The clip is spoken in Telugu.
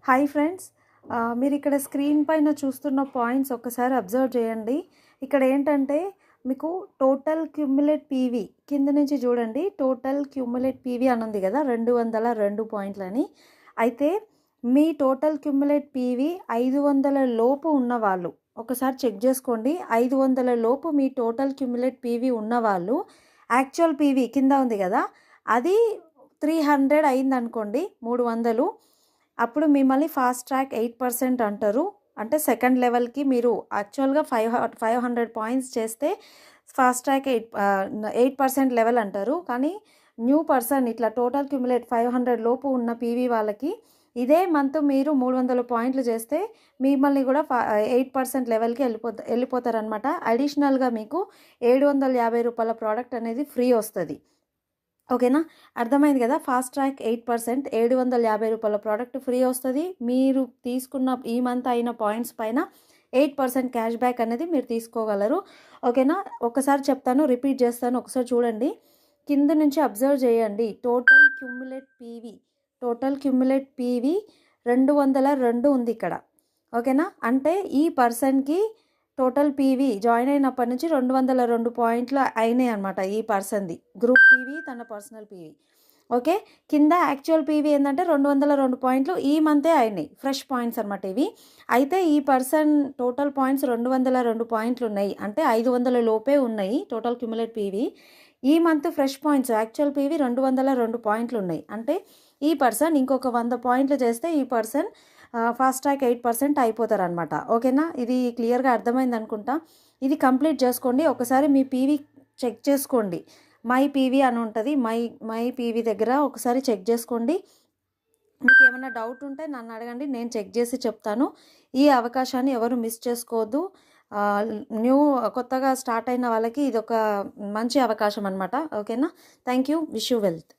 హాయ్ ఫ్రెండ్స్, మీరు ఇక్కడ స్క్రీన్ పైన చూస్తున్న పాయింట్స్ ఒక్కసారి అబ్జర్వ్ చేయండి. ఇక్కడ ఏంటంటే మీకు టోటల్ క్యూములేట్ పీవీ కింద నుంచి చూడండి. టోటల్ క్యూములేట్ పీవీ అని ఉంది కదా, 202 పాయింట్లని. అయితే మీ టోటల్ క్యూములేట్ పీవీ 500 లోపు ఉన్నవాళ్ళు ఒకసారి చెక్ చేసుకోండి. 500 లోపు మీ టోటల్ క్యూములేట్ పీవీ ఉన్నవాళ్ళు యాక్చువల్ పీవీ కింద ఉంది కదా, అది 300 అయిందనుకోండి, 300. అప్పుడు మిమ్మల్ని ఫాస్ట్ ట్రాక్ 8% అంటారు. అంటే సెకండ్ లెవెల్కి మీరు యాక్చువల్గా 500 పాయింట్స్ చేస్తే ఫాస్ట్ ట్రాక్ 8% లెవెల్ అంటారు. కానీ న్యూ పర్సన్ ఇట్లా టోటల్ క్యూములేట్ 500 లోపు ఉన్న పీవీ వాళ్ళకి ఇదే మంత్ మీరు 300 పాయింట్లు చేస్తే మిమ్మల్ని కూడా 8% లెవెల్కి వెళ్ళిపోతారనమాట. అడిషనల్గా మీకు 750 రూపాయల ప్రోడక్ట్ అనేది ఫ్రీ వస్తుంది. ఓకేనా, అర్థమైంది కదా. ఫాస్ట్ ట్రాక్ 8%, 750 రూపాయల ప్రోడక్ట్ ఫ్రీ వస్తుంది. మీరు తీసుకున్న ఈ మంత్ అయిన పాయింట్స్ పైన 8% క్యాష్ బ్యాక్ అనేది మీరు తీసుకోగలరు. ఓకేనా, ఒకసారి చెప్తాను, రిపీట్ చేస్తాను, ఒకసారి చూడండి. కింద నుంచి అబ్జర్వ్ చేయండి. టోటల్ క్యూములేట్ పీవీ 202 ఉంది ఇక్కడ. ఓకేనా, అంటే ఈ పర్సన్కి టోటల్ పీవీ జాయిన్ అయినప్పటి నుంచి 202 పాయింట్లు అయినాయి అనమాట. ఈ పర్సన్ది గ్రూప్ పీవీ, తన పర్సనల్ పీవీ. ఓకే, కింద యాక్చువల్ పీవీ ఏంటంటే 202 పాయింట్లు ఈ మంతే అయినాయి, ఫ్రెష్ పాయింట్స్ అనమాట ఇవి. అయితే ఈ పర్సన్ టోటల్ పాయింట్స్ 202 పాయింట్లు ఉన్నాయి, అంటే 500 లోపే ఉన్నాయి టోటల్ క్యూములేట్ పీవీ. ఈ month fresh points actual PV 202 పాయింట్లు ఉన్నాయి. అంటే ఈ పర్సన్ ఇంకొక 100 పాయింట్లు చేస్తే ఈ పర్సన్ ఫాస్ట్ ట్రాక్ 8% అయిపోతారు అనమాట. ఓకేనా, ఇది క్లియర్గా అర్థమైంది అనుకుంటా. ఇది కంప్లీట్ చేసుకోండి. ఒకసారి మీ పీవీ చెక్ చేసుకోండి. మై పీవీ అని ఉంటుంది, మై పీవీ దగ్గర ఒకసారి చెక్ చేసుకోండి. మీకు ఏమైనా డౌట్ ఉంటే నన్ను అడగండి, నేను చెక్ చేసి చెప్తాను. ఈ అవకాశాన్ని ఎవరు మిస్ చేసుకోవద్దు. కొత్తగా స్టార్ట్ అయిన వాళ్ళకి ఇది ఒక మంచి అవకాశం అనమాట. ఓకేనా, thank you, wish you wealth.